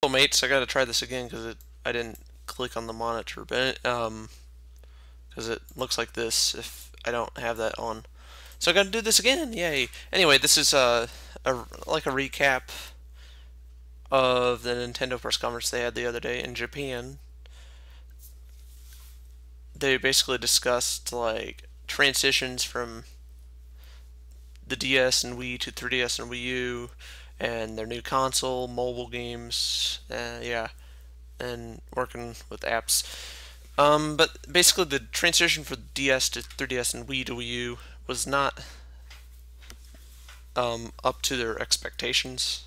Technical mates, I gotta try this again because I didn't click on the monitor, but because it looks like this if I don't have that on. So I gotta do this again. Yay! Anyway, this is like a recap of the Nintendo press conference they had the other day in Japan. They basically discussed like transitions from the DS and Wii to 3DS and Wii U, and their new console, mobile games, yeah, and working with apps. But basically, the transition for DS to 3DS and Wii to Wii U was not up to their expectations,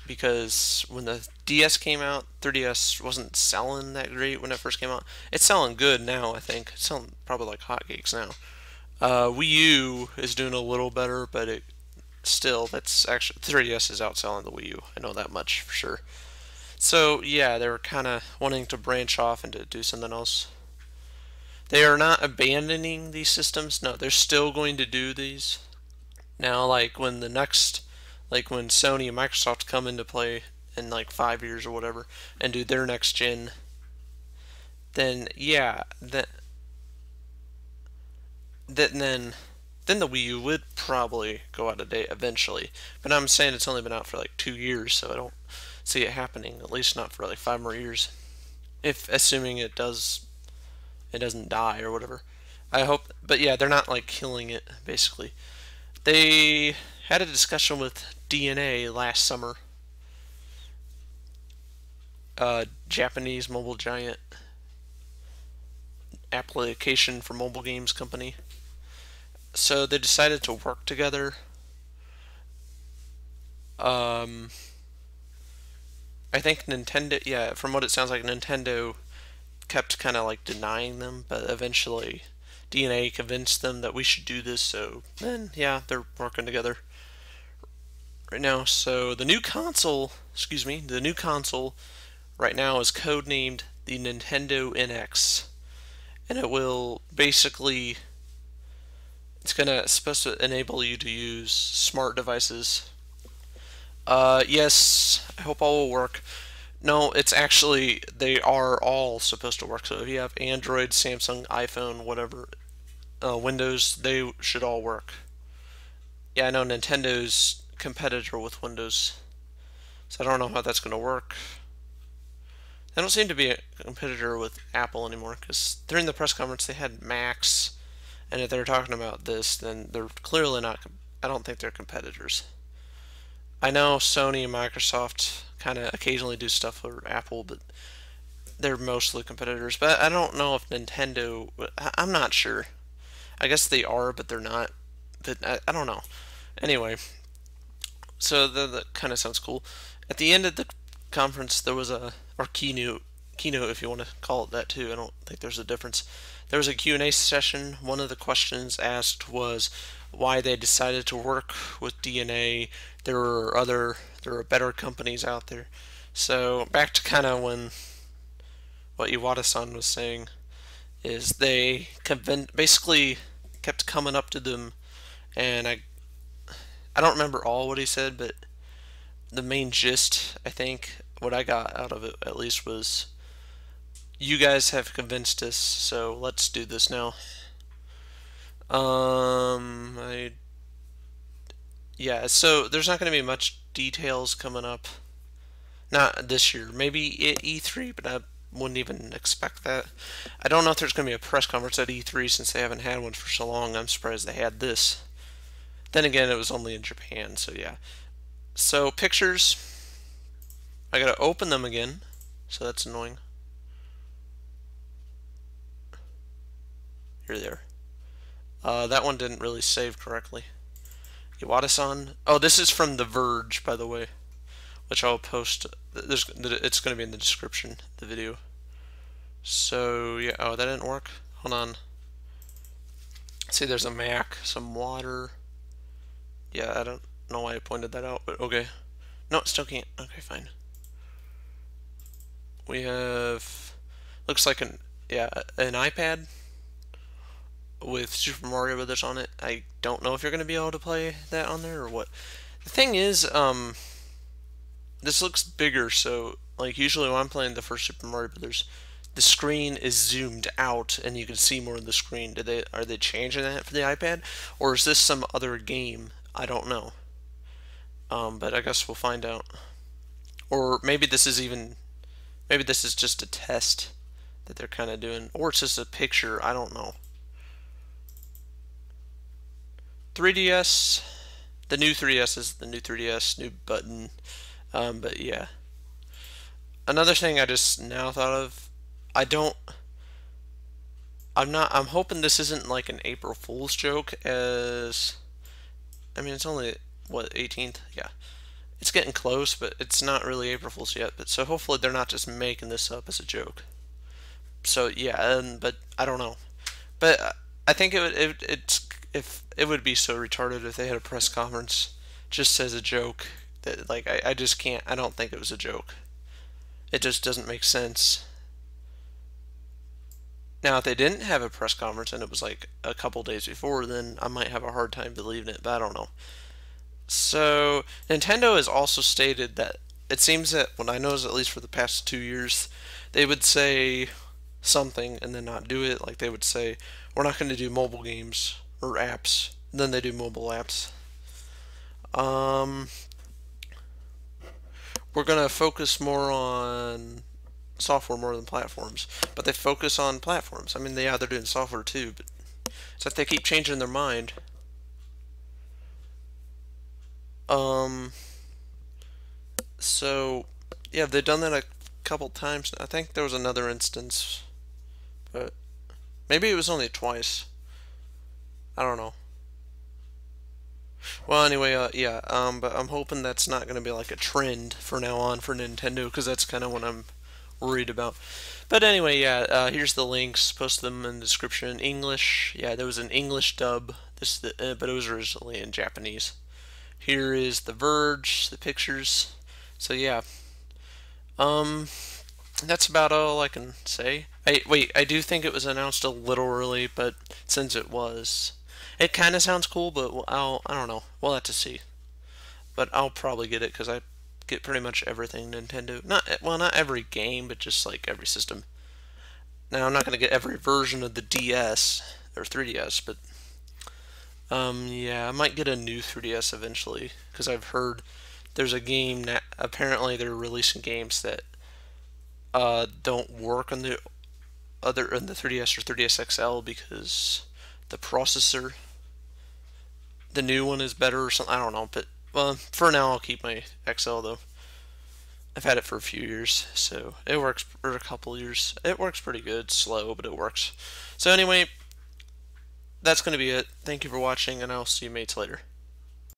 because when the DS came out, 3DS wasn't selling that great when it first came out. It's selling good now, I think. It's selling probably like hotcakes now. Wii U is doing a little better, but it still, that's actually 3DS is outselling the Wii U. I know that much for sure. So yeah, they were kind of wanting to branch off and to do something else. They are not abandoning these systems. No, they're still going to do these. Now, like when Sony and Microsoft come into play in like 5 years or whatever and do their next gen, then yeah, then the Wii U would probably go out of date eventually. But I'm saying it's only been out for like 2 years, so I don't see it happening. At least not for like 5 more years. If assuming it doesn't die or whatever. I hope, but yeah, they're not like killing it basically. They had a discussion with DeNA last summer. Japanese mobile giant application for mobile games company. So they decided to work together. I think Nintendo, yeah, from what it sounds like, Nintendo kept kind of like denying them, but eventually DeNA convinced them that we should do this, so then, yeah, they're working together right now. So the new console right now is codenamed the Nintendo NX, and it will basically, supposed to enable you to use smart devices. Yes, I hope all will work. No, it's actually, they are all supposed to work. So if you have Android, Samsung, iPhone, whatever, Windows, they should all work. Yeah, I know Nintendo's competitor with Windows, so I don't know how that's going to work. They don't seem to be a competitor with Apple anymore, because during the press conference they had Macs, and if they're talking about this, then they're clearly not, I don't think they're competitors. I know Sony and Microsoft kind of occasionally do stuff for Apple, but they're mostly competitors. But I don't know if Nintendo, I'm not sure. I guess they are, but they're not. But I don't know. Anyway, so that kind of sounds cool. At the end of the conference, there was or keynote if you want to call it that too. I don't think there's a difference. There was a Q&A session. One of the questions asked was why they decided to work with DeNA. There were better companies out there. So back to kind of when what Iwata-san was saying is they basically kept coming up to them, and I don't remember all what he said, but the main gist, I think, what I got out of it at least was, you guys have convinced us, so let's do this now. Yeah, so there's not going to be much details coming up. Not this year. Maybe at E3, but I wouldn't even expect that. I don't know if there's going to be a press conference at E3 since they haven't had one for so long. I'm surprised they had this. Then again, it was only in Japan, so yeah. So pictures, I gotta open them again, so that's annoying. Here they are. That one didn't really save correctly. Iwata-san. Oh, this is from The Verge, by the way, which I'll post. It's going to be in the description of the video. So, yeah. Oh, that didn't work. Hold on. See, there's a Mac, some water. Yeah, I don't know why I pointed that out, but okay. No, it still can't. Okay, fine. We have, looks like an iPad with Super Mario Brothers on it. I don't know if you're going to be able to play that on there or what. The thing is, the this looks bigger. So like usually when I'm playing the first Super Mario Brothers, the screen is zoomed out and you can see more of the screen. Are they changing that for the iPad, or is this some other game? I don't know. But I guess we'll find out. Or maybe this is just a test that they're kind of doing, or it's just a picture. I don't know. 3DS, the new 3DS is the new 3DS, new button. But yeah, another thing I just now thought of. I don't. I'm hoping this isn't like an April Fool's joke. As I mean, it's only what 18th. Yeah, it's getting close, but it's not really April Fool's yet. But so hopefully they're not just making this up as a joke. So yeah, but I don't know. But I think it's if it would be so retarded if they had a press conference just as a joke that like I just can't. I don't think it was a joke. It just doesn't make sense. Now, if they didn't have a press conference and it was like a couple days before, then I might have a hard time believing it, but I don't know. So, Nintendo has also stated that it seems that what I know is at least for the past 2 years, they would say something and then not do it. Like they would say, we're not going to do mobile games or apps. And then they do mobile apps. We're going to focus more on software more than platforms, but they focus on platforms. I mean, they're doing software too, but it's like they keep changing their mind. So yeah, they've done that a couple times. I think there was another instance, but maybe it was only twice. I don't know. Well, anyway, yeah. But I'm hoping that's not going to be like a trend for now on for Nintendo, because that's kind of what I'm worried about. But anyway, yeah, here's the links. Post them in the description in English. Yeah, there was an English dub. But it was originally in Japanese. Here is The Verge, the pictures. So yeah, that's about all I can say. Wait, I do think it was announced a little early, but since it was, it kind of sounds cool. But I don't know. We'll have to see. But I'll probably get it because I get pretty much everything Nintendo. Not every game, but just like every system. Now I'm not gonna get every version of the DS or 3DS, but yeah, I might get a new 3DS eventually because I've heard there's a game that apparently they're releasing games that don't work on the 3DS or 3DS XL because the processor, the new one is better or something. I don't know, but well, for now I'll keep my XL though. I've had it for a few years, so it works for a couple years. It works pretty good, slow, but it works. So anyway, that's going to be it. Thank you for watching, and I'll see you mates later.